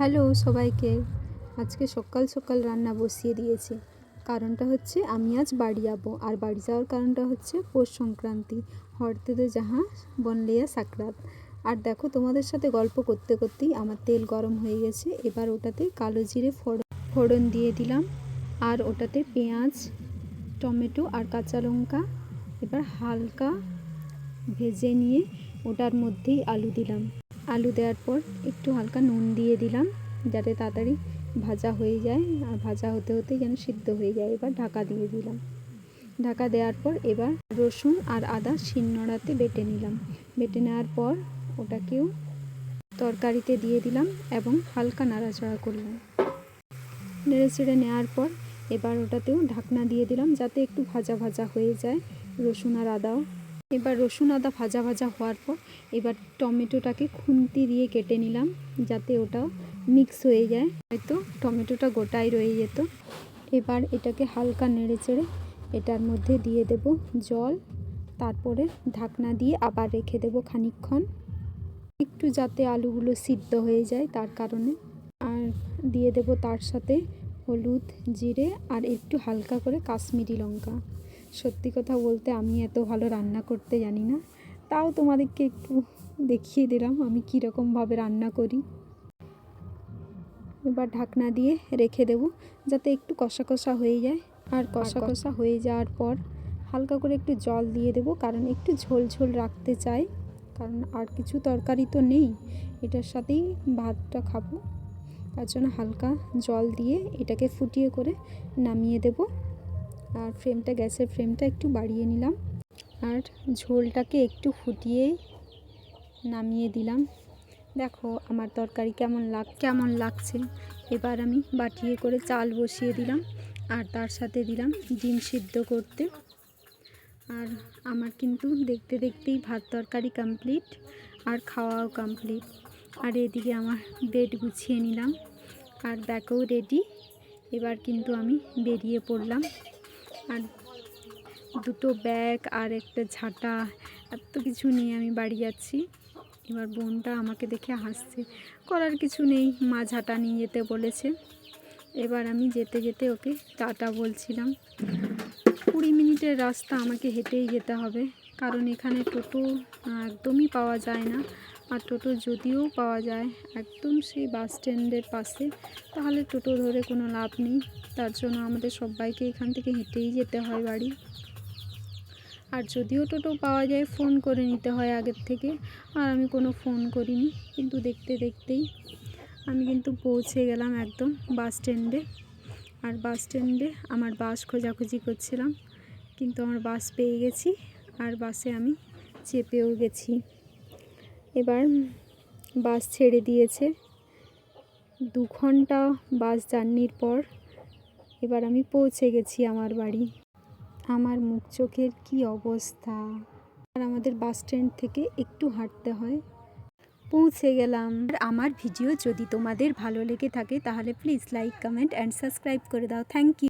Hello সবাইকে। আজকে সকাল সকাল রান্না বসিয়ে দিয়েছি। কারণটা হচ্ছে আমি আজ বাড়ি যাবো, আর বাড়ি যাওয়ার কারণটা হচ্ছে পৌষ সংক্রান্তি, হরতে দে যাহা বনলিয়া সাকরাত। আর দেখো, তোমাদের সাথে গল্প করতে করতেই আমার তেল গরম হয়ে গেছে। এবার ওটাতে কালো জিরে ফোড়ন দিয়ে দিলাম, আর ওটাতে পেঁয়াজ, টমেটো আর কাঁচা লঙ্কা এবার হালকা ভেজে নিয়ে ওটার মধ্যেই আলু দিলাম। আলু দেওয়ার পর একটু হালকা নুন দিয়ে দিলাম, যাতে তাড়াতাড়ি ভাজা হয়ে যায়, আর ভাজা হতে হতে যেন সিদ্ধ হয়ে যায়। এবার ঢাকা দিয়ে দিলাম। ঢাকা দেওয়ার পর এবার রসুন আর আদা শিলনোড়াতে বেটে নিলাম। বেটে নেওয়ার পর ওটাকেও তরকারিতে দিয়ে দিলাম এবং হালকা নাড়াচাড়া করলাম। নেড়েচেড়ে নেওয়ার পর এবার ওটাতেও ঢাকনা দিয়ে দিলাম, যাতে একটু ভাজা ভাজা হয়ে যায় রসুন আর আদাও। এবার রসুন আদা ভাজা ভাজা হওয়ার পর এবার টমেটোটাকে খুন্তি দিয়ে কেটে নিলাম, যাতে ওটা মিক্স হয়ে যায়, হয়তো টমেটোটা গোটাই রয়ে যেত। এবার এটাকে হালকা নেড়ে চেড়ে এটার মধ্যে দিয়ে দেব জল, তারপরে ঢাকনা দিয়ে আবার রেখে দেব খানিকক্ষণ, একটু যাতে আলুগুলো সিদ্ধ হয়ে যায় তার কারণে। আর দিয়ে দেব তার সাথে হলুদ, জিরে আর একটু হালকা করে কাশ্মীরি লঙ্কা। সত্যি কথা বলতে আমি এত ভালো রান্না করতে জানি না, তাও তোমাদেরকে একটু দেখিয়ে দিলাম আমি কীরকমভাবে রান্না করি। এবার ঢাকনা দিয়ে রেখে দেব, যাতে একটু কষা কষা হয়ে যায়। আর কষা কষা হয়ে যাওয়ার পর হালকা করে একটু জল দিয়ে দেব, কারণ একটু ঝোল ঝোল রাখতে চাই, কারণ আর কিছু তরকারি তো নেই, এটার সাথেই ভাতটা খাবো। তার জন্য হালকা জল দিয়ে এটাকে ফুটিয়ে করে নামিয়ে দেব। আর গ্যাসের ফ্লেমটা একটু বাড়িয়ে নিলাম, আর ঝোলটাকে একটু ফুটিয়েই নামিয়ে দিলাম। দেখো আমার তরকারি কেমন লাগছে। এবার আমি বাটিয়ে করে চাল বসিয়ে দিলাম, আর তার সাথে দিলাম ডিম সিদ্ধ করতে। আর আমার কিন্তু দেখতে দেখতেই ভাত তরকারি কমপ্লিট, আর খাওয়াও কমপ্লিট। আর এদিকে আমার বেড গুছিয়ে নিলাম, আর ব্যাগও রেডি। এবার কিন্তু আমি বেরিয়ে পড়লাম। আর দুটো ব্যাগ আর একটা ঝাঁটা, এত কিছু নিয়ে আমি বাড়ি যাচ্ছি। এবার বোনটা আমাকে দেখে হাসছে, করার কিছু নেই, মা ঝাঁটা নিয়ে যেতে বলেছে। এবার আমি যেতে যেতে ওকে টাটা বলছিলাম। 20 মিনিটের রাস্তা আমাকে হেঁটেই যেতে হবে, কারণ এখানে টোটো একদমই পাওয়া যায় না। আর টোটো যদিও পাওয়া যায় একদম সেই বাস স্ট্যান্ডের পাশে, তাহলে টোটো ধরে কোনো লাভ নেই। তার জন্য আমাদের সবাইকে এখান থেকে হেঁটেই যেতে হয় বাড়ি। আর যদিও টোটো পাওয়া যায়, ফোন করে নিতে হয় আগের থেকে, আর আমি কোনো ফোন করিনি। কিন্তু দেখতে দেখতেই আমি কিন্তু পৌঁছে গেলাম একদম বাস স্ট্যান্ডে। আর বাস স্ট্যান্ডে আমার বাস খোঁজাখুঁজি করছিলাম, কিন্তু আমার বাস পেয়ে গেছি, আর বাসে আমি চেপেও গেছি। এবার বাস ছেড়ে দিয়েছে। 2 ঘন্টা বাস জার্নির পর এবার আমি পৌঁছে গেছি আমার বাড়ি। আমার মুখ চোখের কি অবস্থা। আর আমাদের বাস স্ট্যান্ড থেকে একটু হাঁটতে হয়। পৌঁছে গেলাম। আর আমার ভিডিও যদি তোমাদের ভালো লেগে থাকে তাহলে please like, comment and subscribe করে দাও। Thank you.